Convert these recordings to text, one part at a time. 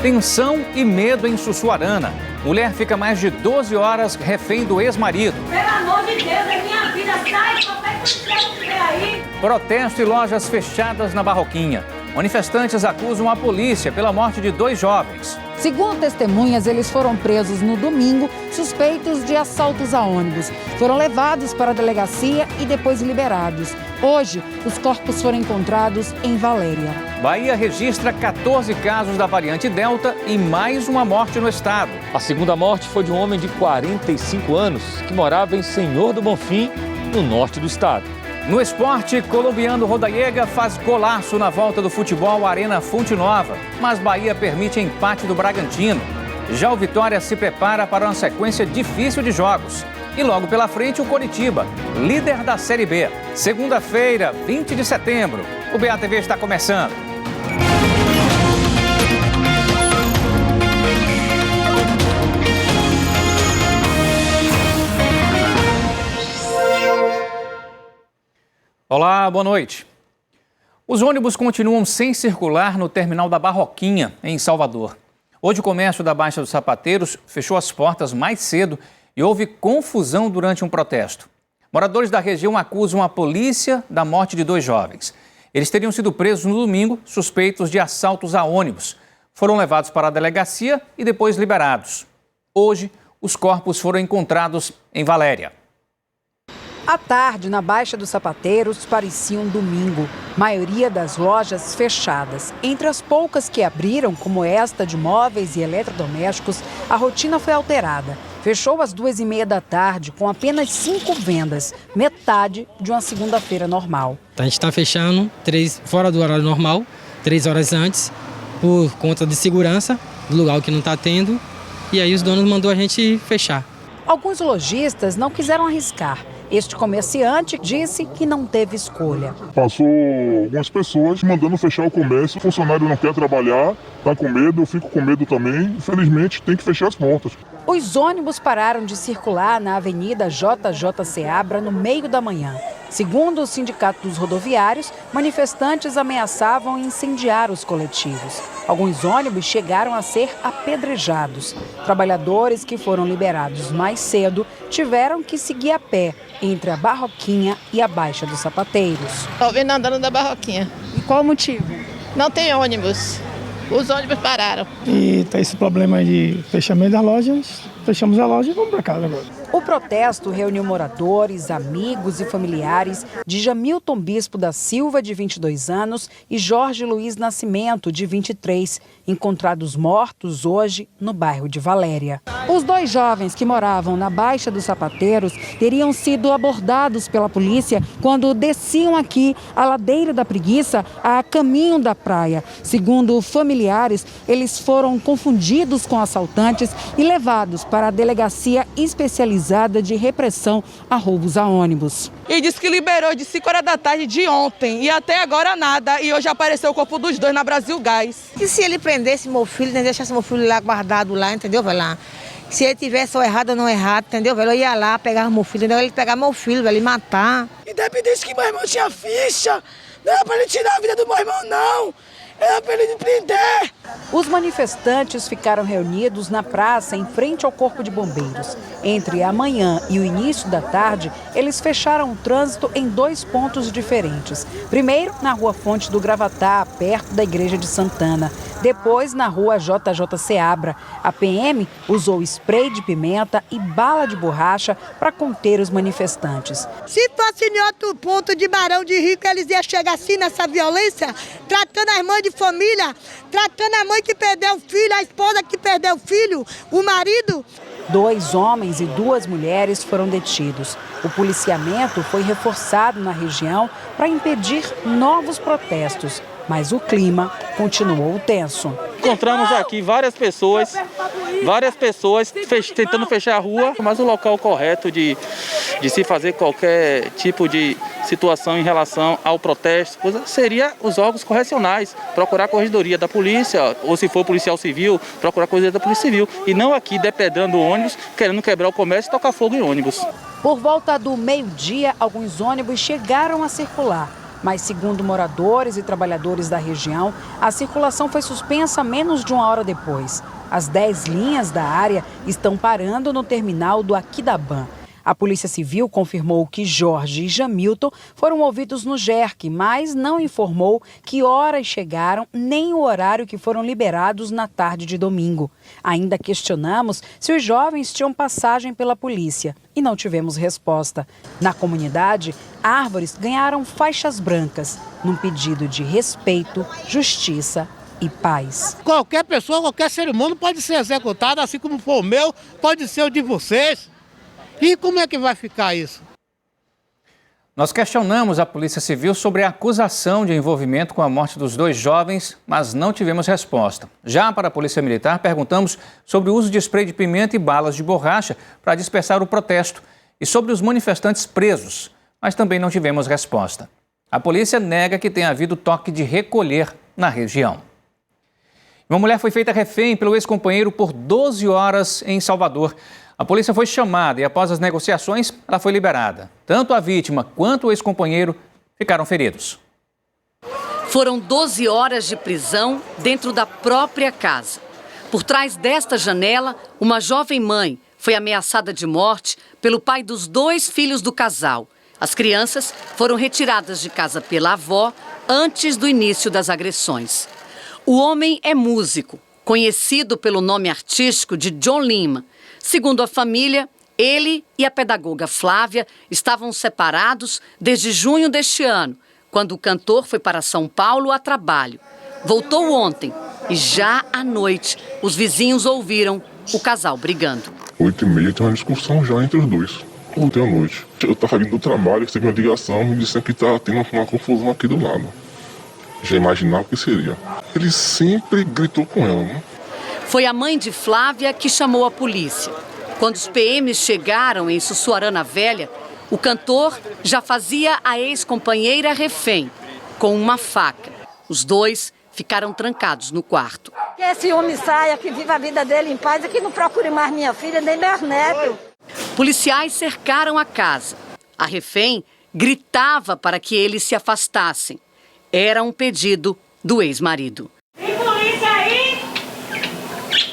Tensão e medo em Sussuarana. Mulher fica mais de 12 horas refém do ex-marido. Pelo amor de Deus, é minha vida, sai, qualquer coisa que tiver aí. Protesto e lojas fechadas na Barroquinha. Manifestantes acusam a polícia pela morte de 2 jovens. Segundo testemunhas, eles foram presos no domingo, suspeitos de assaltos a ônibus. Foram levados para a delegacia e depois liberados. Hoje, os corpos foram encontrados em Valéria. Bahia registra 14 casos da variante Delta e mais uma morte no estado. A segunda morte foi de um homem de 45 anos que morava em Senhor do Bonfim, no norte do estado. No esporte, colombiano Rodallega faz golaço na volta do futebol Arena Fonte Nova, mas Bahia permite empate do Bragantino. Já o Vitória se prepara para uma sequência difícil de jogos. E logo pela frente o Coritiba, líder da Série B. Segunda-feira, 20 de setembro, o BATV está começando. Olá, boa noite. Os ônibus continuam sem circular no terminal da Barroquinha, em Salvador. Hoje o comércio da Baixa dos Sapateiros fechou as portas mais cedo e houve confusão durante um protesto. Moradores da região acusam a polícia da morte de 2 jovens. Eles teriam sido presos no domingo, suspeitos de assaltos a ônibus. Foram levados para a delegacia e depois liberados. Hoje, os corpos foram encontrados em Valéria. À tarde, na Baixa dos Sapateiros, parecia um domingo. Maioria das lojas fechadas. Entre as poucas que abriram, como esta de móveis e eletrodomésticos, a rotina foi alterada. Fechou às 2h30 da tarde, com apenas 5 vendas, metade de uma segunda-feira normal. A gente está fechando fora do horário normal, 3 horas antes, por conta de segurança, do lugar que não está tendo, e aí os donos mandou a gente fechar. Alguns lojistas não quiseram arriscar. Este comerciante disse que não teve escolha. Passou algumas pessoas mandando fechar o comércio, o funcionário não quer trabalhar, está com medo, eu fico com medo também. Infelizmente, tem que fechar as portas. Os ônibus pararam de circular na Avenida JJ Seabra no meio da manhã. Segundo o Sindicato dos Rodoviários, manifestantes ameaçavam incendiar os coletivos. Alguns ônibus chegaram a ser apedrejados. Trabalhadores que foram liberados mais cedo tiveram que seguir a pé entre a Barroquinha e a Baixa dos Sapateiros. Estou vendo andando da Barroquinha. E qual o motivo? Não tem ônibus. Os ônibus pararam. E tá esse problema aí de fechamento das lojas, fechamos a loja e vamos para casa agora. O protesto reuniu moradores, amigos e familiares de Jamilton Bispo da Silva, de 22 anos, e Jorge Luiz Nascimento, de 23, encontrados mortos hoje no bairro de Valéria. Os 2 jovens que moravam na Baixa dos Sapateiros teriam sido abordados pela polícia quando desciam aqui a Ladeira da Preguiça a caminho da praia. Segundo familiares, eles foram confundidos com assaltantes e levados para a delegacia especializada de repressão a roubos a ônibus. E disse que liberou de 5 horas da tarde de ontem e até agora nada. E hoje apareceu o corpo dos 2 na Brasil Gás. E se ele prendesse meu filho, né, deixasse meu filho lá guardado lá, entendeu, velho? Lá. Se ele tivesse ou errado ou não errado, entendeu, velho? Eu ia lá, pegava meu filho, entendeu? Ele pegava meu filho, velho, e matar. Independente que meu irmão tinha ficha, não era pra ele tirar a vida do meu irmão, não. Era pra ele me prender. Os manifestantes ficaram reunidos na praça em frente ao Corpo de Bombeiros. Entre a manhã e o início da tarde, eles fecharam o trânsito em 2 pontos diferentes. Primeiro, na Rua Fonte do Gravatá, perto da Igreja de Santana. Depois, na Rua JJ Seabra. A PM usou spray de pimenta e bala de borracha para conter os manifestantes. Se fosse em outro ponto de Barão de Rico, eles iam chegar assim nessa violência, tratando as mães de família, tratando a mãe que perdeu o filho, a esposa que perdeu o filho, o marido. 2 homens e 2 mulheres foram detidos. O policiamento foi reforçado na região para impedir novos protestos, mas o clima continuou tenso. Encontramos aqui várias pessoas tentando fechar a rua, mas o local correto de se fazer qualquer tipo de situação em relação ao protesto seria os órgãos correcionais, procurar a corregedoria da polícia, ou se for policial civil, procurar a corregedoria da polícia civil, e não aqui depredando ônibus, querendo quebrar o comércio e tocar fogo em ônibus. Por volta do meio-dia, alguns ônibus chegaram a circular. Mas, segundo moradores e trabalhadores da região, a circulação foi suspensa menos de uma hora depois. As 10 linhas da área estão parando no terminal do Aquidabã. A Polícia Civil confirmou que Jorge e Jamilton foram ouvidos no GERC, mas não informou que horas chegaram nem o horário que foram liberados na tarde de domingo. Ainda questionamos se os jovens tinham passagem pela polícia e não tivemos resposta. Na comunidade, árvores ganharam faixas brancas, num pedido de respeito, justiça e paz. Qualquer pessoa, qualquer ser humano pode ser executado, assim como for o meu, pode ser o de vocês. E como é que vai ficar isso? Nós questionamos a Polícia Civil sobre a acusação de envolvimento com a morte dos 2 jovens, mas não tivemos resposta. Já para a Polícia Militar, perguntamos sobre o uso de spray de pimenta e balas de borracha para dispersar o protesto e sobre os manifestantes presos, mas também não tivemos resposta. A polícia nega que tenha havido toque de recolher na região. Uma mulher foi feita refém pelo ex-companheiro por 12 horas em Salvador. A polícia foi chamada e, após as negociações, ela foi liberada. Tanto a vítima quanto o ex-companheiro ficaram feridos. Foram 12 horas de prisão dentro da própria casa. Por trás desta janela, uma jovem mãe foi ameaçada de morte pelo pai dos 2 filhos do casal. As crianças foram retiradas de casa pela avó antes do início das agressões. O homem é músico, conhecido pelo nome artístico de John Lima. Segundo a família, ele e a pedagoga Flávia estavam separados desde junho deste ano, quando o cantor foi para São Paulo a trabalho. Voltou ontem e já à noite os vizinhos ouviram o casal brigando. 8h30 tem uma discussão já entre os dois. Ontem à noite. Eu estava vindo do trabalho, recebi uma ligação, me disseram que estava tendo uma confusão aqui do lado. Já imaginava o que seria. Ele sempre gritou com ela, né? Foi a mãe de Flávia que chamou a polícia. Quando os PMs chegaram em Sussuarana Velha, o cantor já fazia a ex-companheira refém, com uma faca. Os 2 ficaram trancados no quarto. Que esse homem saia, que viva a vida dele em paz e que não procure mais minha filha nem meus netos. Policiais cercaram a casa. A refém gritava para que eles se afastassem. Era um pedido do ex-marido. Tem polícia aí?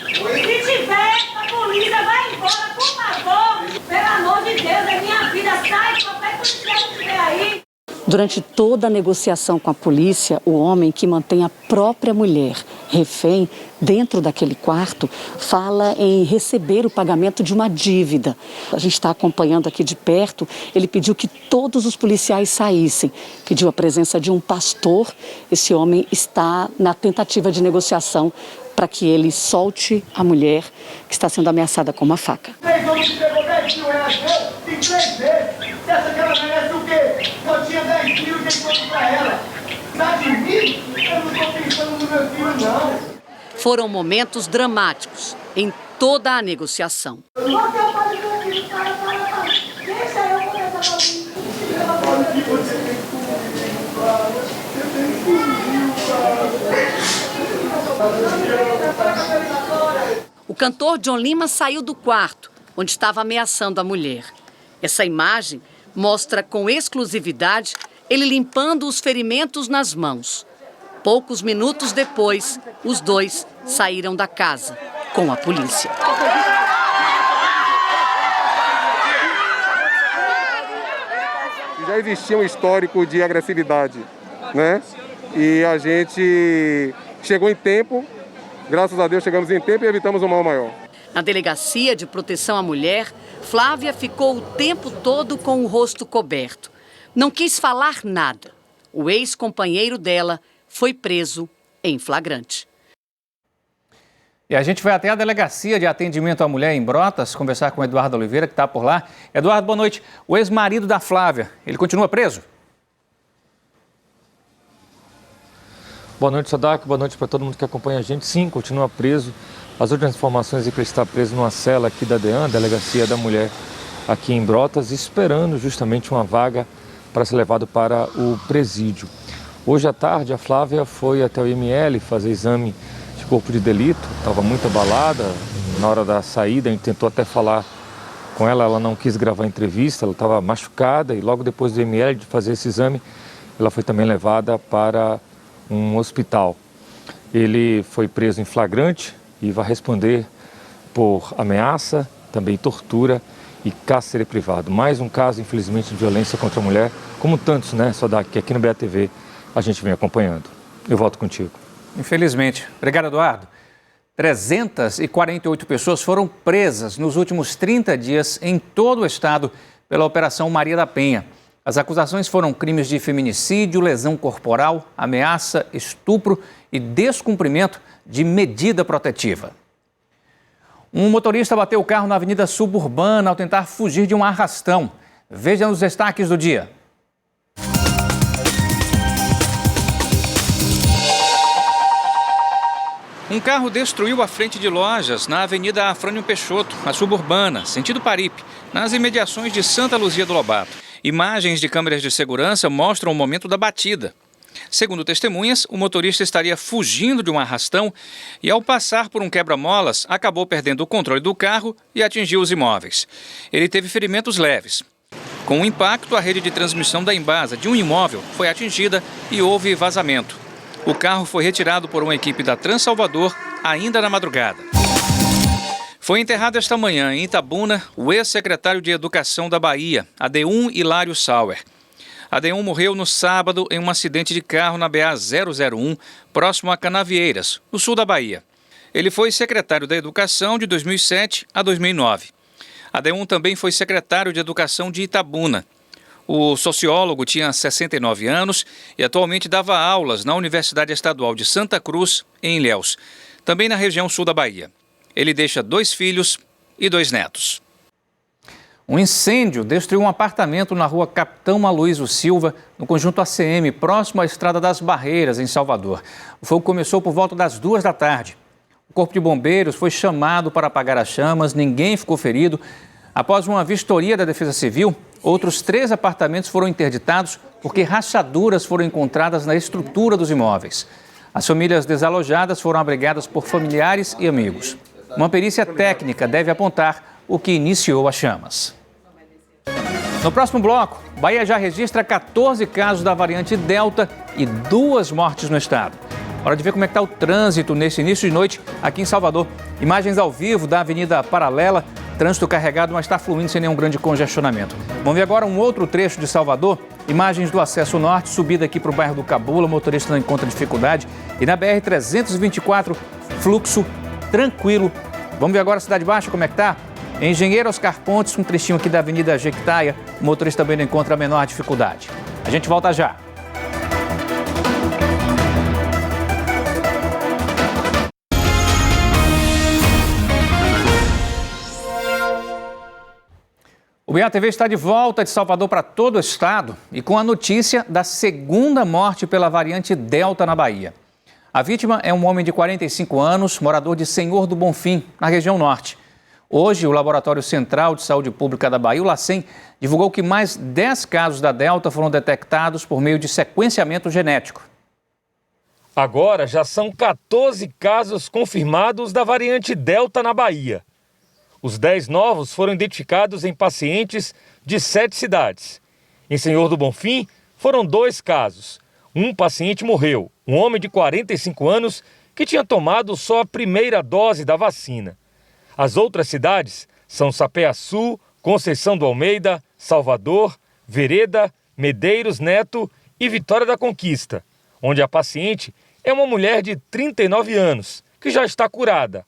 Se tiver, a polícia vai embora, por favor. Pelo amor de Deus, é minha vida, sai, qualquer policial que estiver aí. Durante toda a negociação com a polícia, o homem que mantém a própria mulher refém dentro daquele quarto fala em receber o pagamento de uma dívida. A gente está acompanhando aqui de perto. Ele pediu que todos os policiais saíssem, pediu a presença de um pastor. Esse homem está na tentativa de negociação para que ele solte a mulher que está sendo ameaçada com uma faca. 3 homens que pegou 10 mil reais meu, em 3 vezes. Você acha que ela merece o quê? Eu tinha 10 mil e dei tudo pra ela. Tá de mim? Eu não estou pensando no meu filho, não. Foram momentos dramáticos em toda a negociação. Você pode ver isso, para. Deixa eu conversar comigo. O cantor John Lima saiu do quarto, onde estava ameaçando a mulher. Essa imagem mostra com exclusividade ele limpando os ferimentos nas mãos. Poucos minutos depois, os 2 saíram da casa com a polícia. Já existia um histórico de agressividade, né? E a gente chegou em tempo, graças a Deus chegamos em tempo e evitamos um mal maior. Na Delegacia de Proteção à Mulher, Flávia ficou o tempo todo com o rosto coberto. Não quis falar nada. O ex-companheiro dela foi preso em flagrante. E a gente vai até a Delegacia de Atendimento à Mulher em Brotas conversar com o Eduardo Oliveira, que está por lá. Eduardo, boa noite. O ex-marido da Flávia, ele continua preso? Boa noite, Sadak. Boa noite para todo mundo que acompanha a gente. Sim, continua preso. As últimas informações é que ele está preso numa cela aqui da DEAN, Delegacia da Mulher, aqui em Brotas, esperando justamente uma vaga para ser levado para o presídio. Hoje à tarde, a Flávia foi até o IML fazer exame de corpo de delito. Estava muito abalada. Na hora da saída, a gente tentou até falar com ela, ela não quis gravar a entrevista, ela estava machucada e logo depois do IML de fazer esse exame, ela foi também levada para um hospital. Ele foi preso em flagrante e vai responder por ameaça, também tortura e cárcere privado. Mais um caso, infelizmente, de violência contra a mulher, como tantos, né, Sodak, que aqui no BATV a gente vem acompanhando. Eu volto contigo. Infelizmente. Obrigado, Eduardo. 348 pessoas foram presas nos últimos 30 dias em todo o estado pela Operação Maria da Penha. As acusações foram crimes de feminicídio, lesão corporal, ameaça, estupro e descumprimento de medida protetiva. Um motorista bateu o carro na Avenida Suburbana ao tentar fugir de um arrastão. Veja os destaques do dia. Um carro destruiu a frente de lojas na Avenida Afrânio Peixoto, na Suburbana, sentido Paripe, nas imediações de Santa Luzia do Lobato. Imagens de câmeras de segurança mostram o momento da batida. Segundo testemunhas, o motorista estaria fugindo de um arrastão e, ao passar por um quebra-molas, acabou perdendo o controle do carro e atingiu os imóveis. Ele teve ferimentos leves. Com o impacto, a rede de transmissão da Embasa de um imóvel foi atingida e houve vazamento. O carro foi retirado por uma equipe da Transalvador ainda na madrugada. Foi enterrado esta manhã em Itabuna o ex-secretário de Educação da Bahia, Adeum Hilário Sauer. Adeum morreu no sábado em um acidente de carro na BA-001, próximo a Canavieiras, no sul da Bahia. Ele foi secretário da Educação de 2007 a 2009. Adeum também foi secretário de Educação de Itabuna. O sociólogo tinha 69 anos e atualmente dava aulas na Universidade Estadual de Santa Cruz, em Ilhéus, também na região sul da Bahia. Ele deixa 2 filhos e 2 netos. Um incêndio destruiu um apartamento na rua Capitão Aloysio Silva, no conjunto ACM, próximo à Estrada das Barreiras, em Salvador. O fogo começou por volta das 2 da tarde. O Corpo de Bombeiros foi chamado para apagar as chamas, ninguém ficou ferido. Após uma vistoria da Defesa Civil, outros 3 apartamentos foram interditados porque rachaduras foram encontradas na estrutura dos imóveis. As famílias desalojadas foram abrigadas por familiares e amigos. Uma perícia técnica deve apontar o que iniciou as chamas. No próximo bloco, Bahia já registra 14 casos da variante Delta e 2 mortes no estado. Hora de ver como é que está o trânsito nesse início de noite aqui em Salvador. Imagens ao vivo da Avenida Paralela, trânsito carregado, mas está fluindo sem nenhum grande congestionamento. Vamos ver agora um outro trecho de Salvador. Imagens do acesso norte, subida aqui para o bairro do Cabula, o motorista não encontra dificuldade. E na BR-324, fluxo tranquilo. Vamos ver agora a Cidade Baixa, como é que está? Engenheiro Oscar Pontes, um trechinho aqui da Avenida Jequitaia, o motorista também não encontra a menor dificuldade. A gente volta já. O BATV está de volta de Salvador para todo o estado e com a notícia da 2ª morte pela variante Delta na Bahia. A vítima é um homem de 45 anos, morador de Senhor do Bonfim, na região norte. Hoje, o Laboratório Central de Saúde Pública da Bahia, o LACEN, divulgou que mais 10 casos da Delta foram detectados por meio de sequenciamento genético. Agora já são 14 casos confirmados da variante Delta na Bahia. Os 10 novos foram identificados em pacientes de 7 cidades. Em Senhor do Bonfim, foram 2 casos. Um paciente morreu, um homem de 45 anos que tinha tomado só a primeira dose da vacina. As outras cidades são Sapé-Açu, Conceição do Almeida, Salvador, Vereda, Medeiros Neto e Vitória da Conquista, onde a paciente é uma mulher de 39 anos, que já está curada.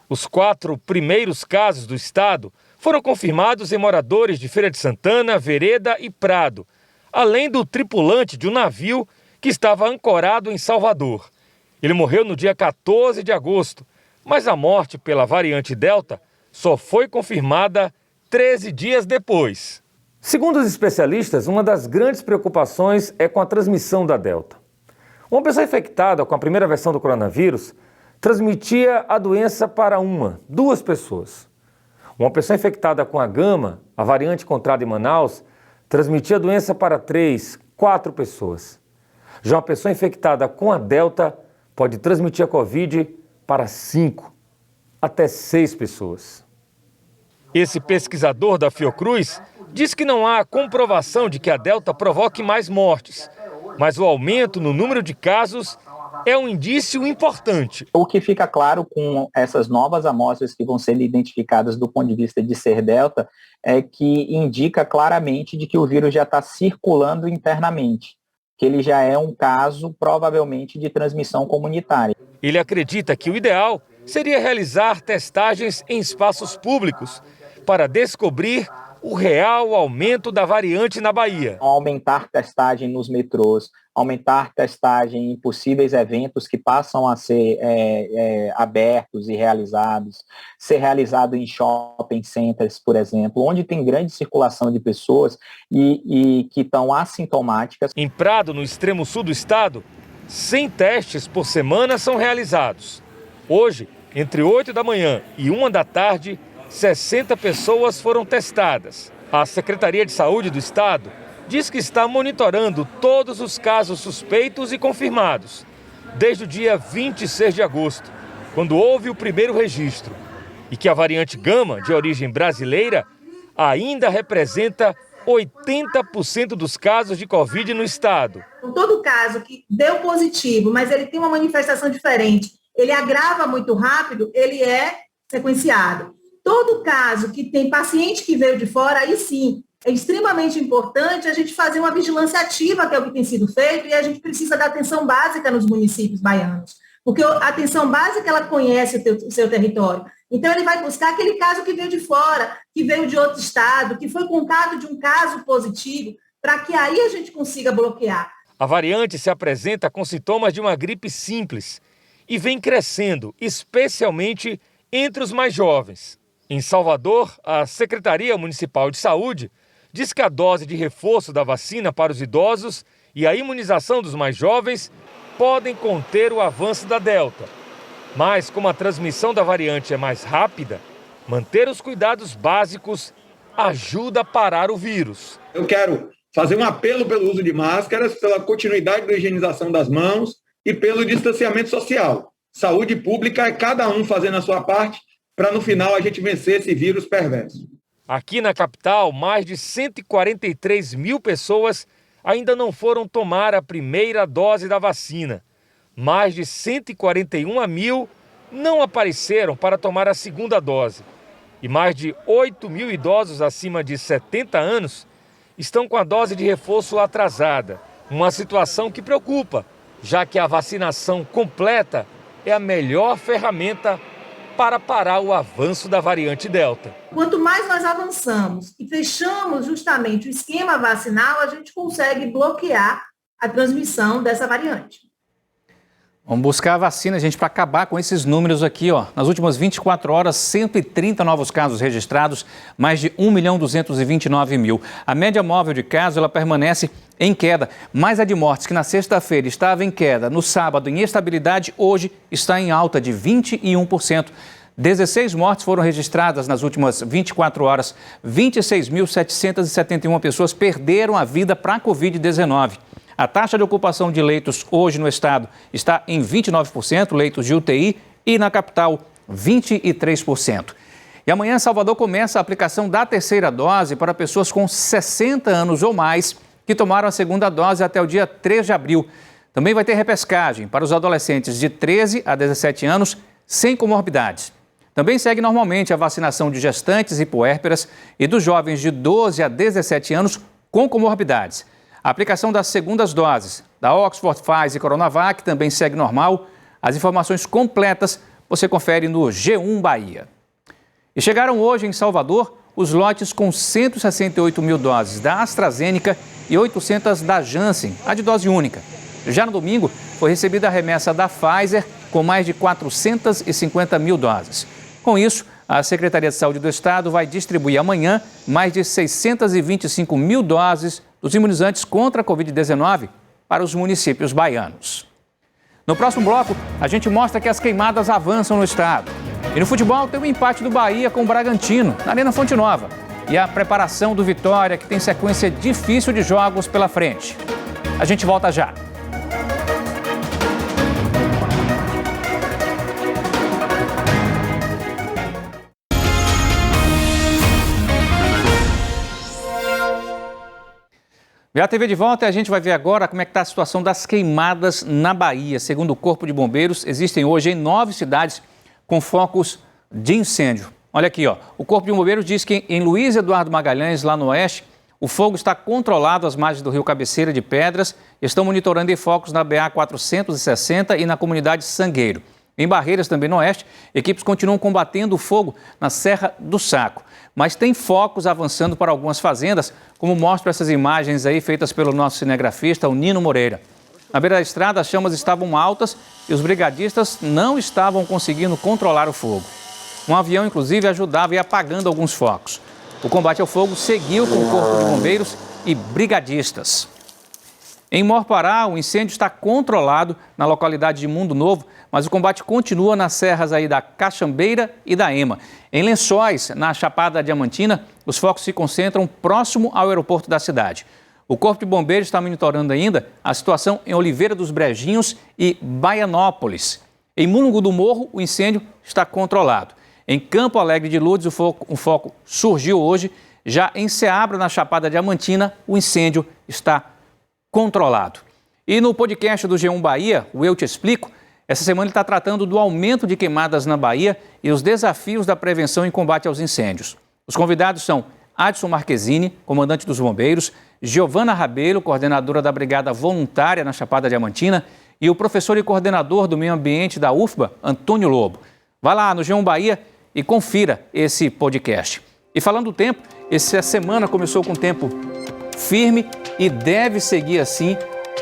Os 4 primeiros casos do estado foram confirmados em moradores de Feira de Santana, Vereda e Prado, além do tripulante de um navio que estava ancorado em Salvador. Ele morreu no dia 14 de agosto, mas a morte pela variante Delta só foi confirmada 13 dias depois. Segundo os especialistas, uma das grandes preocupações é com a transmissão da Delta. Uma pessoa infectada com a primeira versão do coronavírus transmitia a doença para 2 pessoas. Uma pessoa infectada com a Gama, a variante encontrada em Manaus, transmitia a doença para 3, 4 pessoas. Já uma pessoa infectada com a Delta pode transmitir a Covid para 5, até 6 pessoas. Esse pesquisador da Fiocruz diz que não há comprovação de que a Delta provoque mais mortes, Mas o aumento no número de casos é um indício importante. O que fica claro com essas novas amostras que vão ser identificadas do ponto de vista de ser delta é que indica claramente de que o vírus já está circulando internamente, que ele já é um caso provavelmente de transmissão comunitária. Ele acredita que o ideal seria realizar testagens em espaços públicos para descobrir o real aumento da variante na Bahia. Aumentar testagem nos metrôs, aumentar testagem em possíveis eventos que passam a ser abertos e realizados, ser realizado em shopping centers, por exemplo, onde tem grande circulação de pessoas e que estão assintomáticas. Em Prado, no extremo sul do estado, 100 testes por semana são realizados. Hoje, entre 8 da manhã e 1 da tarde, 60 pessoas foram testadas. A Secretaria de Saúde do Estado diz que está monitorando todos os casos suspeitos e confirmados, desde o dia 26 de agosto, quando houve o primeiro registro, e que a variante Gama, de origem brasileira, ainda representa 80% dos casos de Covid no estado. Todo caso que deu positivo, mas ele tem uma manifestação diferente, ele agrava muito rápido, ele é sequenciado. Todo caso que tem paciente que veio de fora, aí sim, é extremamente importante a gente fazer uma vigilância ativa, que é o que tem sido feito, e a gente precisa da atenção básica nos municípios baianos, porque a atenção básica, ela conhece o seu território. Então, ele vai buscar aquele caso que veio de fora, que veio de outro estado, que foi contato de um caso positivo, para que aí a gente consiga bloquear. A variante se apresenta com sintomas de uma gripe simples e vem crescendo, especialmente entre os mais jovens. Em Salvador, a Secretaria Municipal de Saúde diz que a dose de reforço da vacina para os idosos e a imunização dos mais jovens podem conter o avanço da Delta. Mas, como a transmissão da variante é mais rápida, manter os cuidados básicos ajuda a parar o vírus. Eu quero fazer um apelo pelo uso de máscaras, pela continuidade da higienização das mãos e pelo distanciamento social. Saúde pública é cada um fazendo a sua parte, para no final a gente vencer esse vírus perverso. Aqui na capital, mais de 143 mil pessoas ainda não foram tomar a primeira dose da vacina. Mais de 141 mil não apareceram para tomar a segunda dose. E mais de 8 mil idosos acima de 70 anos estão com a dose de reforço atrasada. Uma situação que preocupa, já que a vacinação completa é a melhor ferramenta para parar o avanço da variante Delta. Quanto mais nós avançamos e fechamos justamente o esquema vacinal, a gente consegue bloquear a transmissão dessa variante. Vamos buscar a vacina, gente, para acabar com esses números aqui, ó. Nas últimas 24 horas, 130 novos casos registrados, mais de 1.229.000. A média móvel de casos, ela permanece em queda, mas a de mortes, que na sexta-feira estava em queda, no sábado em estabilidade, hoje está em alta de 21%. 16 mortes foram registradas nas últimas 24 horas. 26.771 pessoas perderam a vida para a Covid-19. A taxa de ocupação de leitos hoje no estado está em 29%, leitos de UTI, e na capital, 23%. E amanhã, Salvador começa a aplicação da terceira dose para pessoas com 60 anos ou mais que tomaram a segunda dose até o dia 3 de abril. Também vai ter repescagem para os adolescentes de 13 a 17 anos sem comorbidades. Também segue normalmente a vacinação de gestantes e puérperas e dos jovens de 12 a 17 anos com comorbidades. A aplicação das segundas doses da Oxford, Pfizer e Coronavac também segue normal. As informações completas você confere no G1 Bahia. E chegaram hoje em Salvador os lotes com 168 mil doses da AstraZeneca e 800 da Janssen, a de dose única. Já no domingo, foi recebida a remessa da Pfizer com mais de 450 mil doses. Com isso, a Secretaria de Saúde do Estado vai distribuir amanhã mais de 625 mil doses dos imunizantes contra a Covid-19 para os municípios baianos. No próximo bloco, a gente mostra que as queimadas avançam no estado. E no futebol tem o empate do Bahia com o Bragantino, na Arena Fonte Nova. E a preparação do Vitória, que tem sequência difícil de jogos pela frente. A gente volta já. Já a TV de volta e a gente vai ver agora como é que está a situação das queimadas na Bahia. Segundo o Corpo de Bombeiros, existem hoje em 9 cidades com focos de incêndio. Olha aqui, ó. O Corpo de Bombeiros diz que em Luiz Eduardo Magalhães, lá no oeste, o fogo está controlado às margens do rio Cabeceira de Pedras. Estão monitorando focos na BA 460 e na comunidade Sangueiro. Em Barreiras, também no oeste, equipes continuam combatendo o fogo na Serra do Saco. Mas tem focos avançando para algumas fazendas, como mostram essas imagens aí feitas pelo nosso cinegrafista, o Nino Moreira. Na beira da estrada, as chamas estavam altas e os brigadistas não estavam conseguindo controlar o fogo. Um avião, inclusive, ajudava e ia apagando alguns focos. O combate ao fogo seguiu com o Corpo de Bombeiros e brigadistas. Em Morpará, o incêndio está controlado na localidade de Mundo Novo, mas o combate continua nas serras aí da Caxambeira e da Ema. Em Lençóis, na Chapada Diamantina, os focos se concentram próximo ao aeroporto da cidade. O Corpo de Bombeiros está monitorando ainda a situação em Oliveira dos Brejinhos e Baianópolis. Em Mulungu do Morro, o incêndio está controlado. Em Campo Alegre de Lourdes, o foco surgiu hoje. Já em Ceabra, na Chapada Diamantina, o incêndio está controlado. E no podcast do G1 Bahia, o Eu Te Explico, essa semana ele está tratando do aumento de queimadas na Bahia e os desafios da prevenção em combate aos incêndios. Os convidados são Adson Marquezine, comandante dos bombeiros, Giovana Rabelo, coordenadora da Brigada Voluntária na Chapada Diamantina, e o professor e coordenador do meio ambiente da UFBA, Antônio Lobo. Vá lá no G1 Bahia e confira esse podcast. E falando do tempo, essa semana começou com tempo firme e deve seguir assim,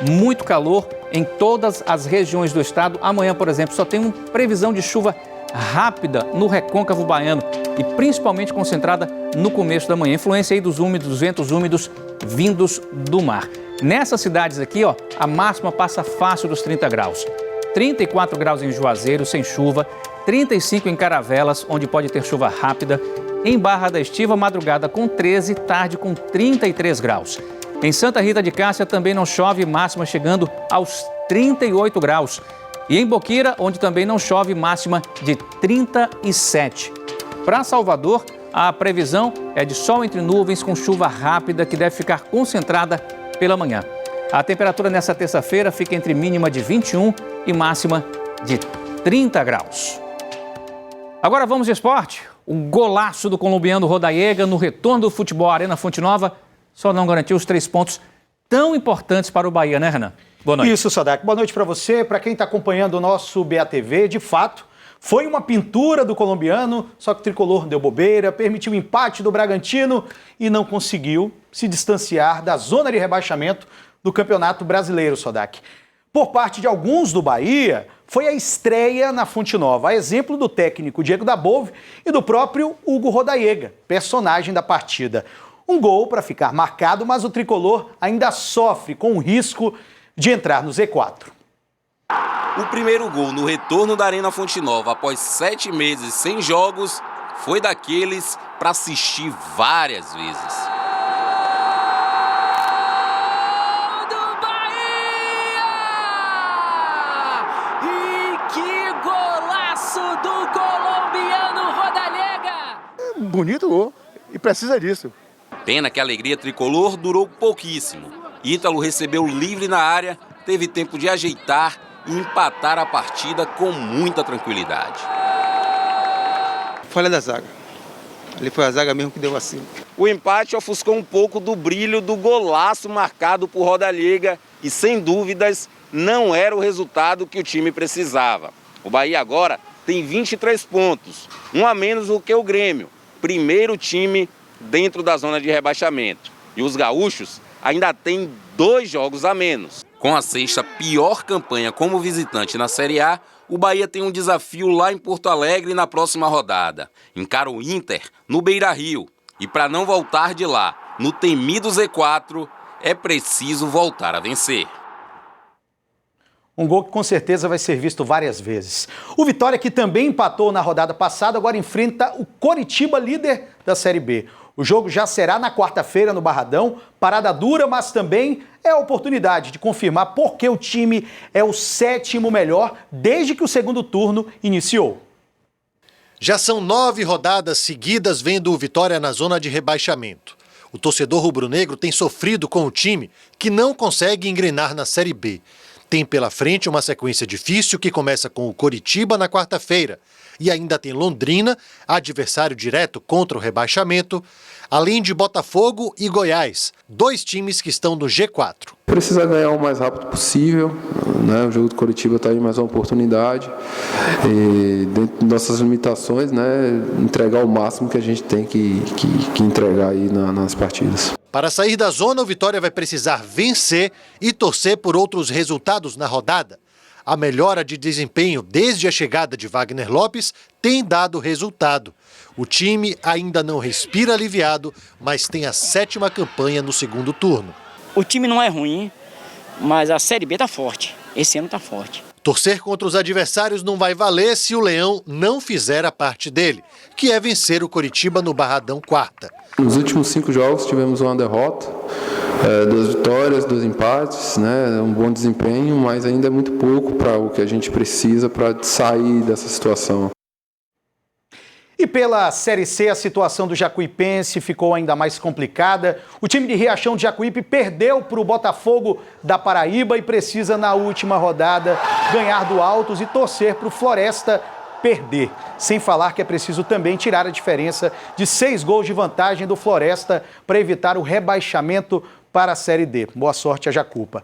muito calor em todas as regiões do estado. Amanhã, por exemplo, só tem uma previsão de chuva rápida no recôncavo baiano e principalmente concentrada no começo da manhã. Influência aí dos ventos úmidos vindos do mar. Nessas cidades aqui, ó, a máxima passa fácil dos 30 graus. 34 graus em Juazeiro, sem chuva. 35 em Caravelas, onde pode ter chuva rápida. Em Barra da Estiva, madrugada com 13, tarde com 33 graus. Em Santa Rita de Cássia também não chove, máxima chegando aos 38 graus. E em Boqueira, onde também não chove, máxima de 37. Para Salvador, a previsão é de sol entre nuvens com chuva rápida que deve ficar concentrada pela manhã. A temperatura nessa terça-feira fica entre mínima de 21 e máxima de 30 graus. Agora vamos de esporte. O golaço do colombiano Rodallega no retorno do futebol Arena Fonte Nova só não garantiu os 3 pontos tão importantes para o Bahia, né, Renan? Boa noite. Isso, Sadak. Boa noite para você, para quem está acompanhando o nosso BATV. De fato, foi uma pintura do colombiano, só que o tricolor deu bobeira, permitiu o empate do Bragantino e não conseguiu se distanciar da zona de rebaixamento do Campeonato Brasileiro, Sadak. Por parte de alguns do Bahia, foi a estreia na Fonte Nova, a exemplo do técnico Diego Dabove e do próprio Hugo Rodallega, personagem da partida. Um gol para ficar marcado, mas o tricolor ainda sofre com o risco de entrar no Z4. O primeiro gol no retorno da Arena Fonte Nova após 7 meses sem jogos foi daqueles para assistir várias vezes. Bonito gol, e precisa disso. Pena que a alegria tricolor durou pouquíssimo. Ítalo recebeu livre na área, teve tempo de ajeitar e empatar a partida com muita tranquilidade. Falha da zaga. Ali foi a zaga mesmo que deu vacilo. O empate ofuscou um pouco do brilho do golaço marcado por Rodallega e, sem dúvidas, não era o resultado que o time precisava. O Bahia agora tem 23 pontos, um a menos do que o Grêmio, primeiro time dentro da zona de rebaixamento. E os gaúchos ainda têm 2 jogos a menos. Com a 6ª pior campanha como visitante na Série A, o Bahia tem um desafio lá em Porto Alegre na próxima rodada. Encara o Inter no Beira-Rio. E para não voltar de lá, no temido Z4, é preciso voltar a vencer. Um gol que com certeza vai ser visto várias vezes. O Vitória, que também empatou na rodada passada, agora enfrenta o Coritiba, líder da Série B. O jogo já será na quarta-feira no Barradão, parada dura, mas também é a oportunidade de confirmar por que o time é o 7º melhor desde que o segundo turno iniciou. Já são 9 rodadas seguidas vendo o Vitória na zona de rebaixamento. O torcedor rubro-negro tem sofrido com o time que não consegue engrenar na Série B. Tem pela frente uma sequência difícil que começa com o Coritiba na quarta-feira. E ainda tem Londrina, adversário direto contra o rebaixamento, além de Botafogo e Goiás, 2 times que estão no G4. Precisa ganhar o mais rápido possível, né? O jogo do Coritiba está aí mais uma oportunidade. E dentro de nossas limitações, né, entregar o máximo que a gente tem que entregar aí nas partidas. Para sair da zona, o Vitória vai precisar vencer e torcer por outros resultados na rodada. A melhora de desempenho desde a chegada de Wagner Lopes tem dado resultado. O time ainda não respira aliviado, mas tem a 7ª campanha no segundo turno. O time não é ruim, mas a Série B está forte. Esse ano está forte. Torcer contra os adversários não vai valer se o Leão não fizer a parte dele, que é vencer o Coritiba no Barradão quarta. Nos últimos 5 jogos tivemos uma derrota, 2 vitórias, 2 empates, né? Um bom desempenho, mas ainda é muito pouco para o que a gente precisa para sair dessa situação. E pela Série C, a situação do Jacuipense ficou ainda mais complicada. O time de Riachão de Jacuípe perdeu para o Botafogo da Paraíba e precisa, na última rodada, ganhar do Altos e torcer para o Floresta perder. Sem falar que é preciso também tirar a diferença de 6 gols de vantagem do Floresta para evitar o rebaixamento para a Série D. Boa sorte a Jacupa.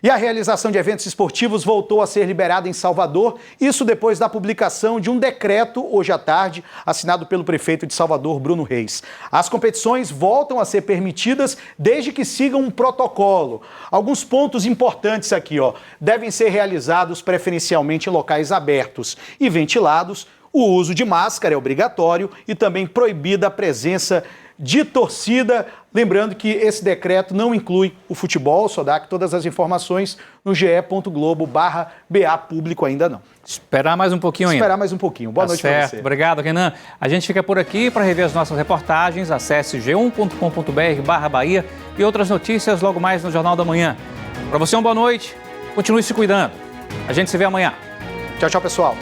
E a realização de eventos esportivos voltou a ser liberada em Salvador, isso depois da publicação de um decreto, hoje à tarde, assinado pelo prefeito de Salvador, Bruno Reis. As competições voltam a ser permitidas desde que sigam um protocolo. Alguns pontos importantes aqui, devem ser realizados preferencialmente em locais abertos e ventilados. O uso de máscara é obrigatório e também proibida a presença de torcida. Lembrando que esse decreto não inclui o futebol, Sodac, todas as informações no ge.globo/BA público ainda não. Esperar mais um pouquinho ainda. Esperar mais um pouquinho. Boa noite para você. Obrigado, Renan. A gente fica por aqui. Para rever as nossas reportagens, acesse g1.com.br/Bahia e outras notícias logo mais no Jornal da Manhã. Para você, uma boa noite. Continue se cuidando. A gente se vê amanhã. Tchau, tchau, pessoal.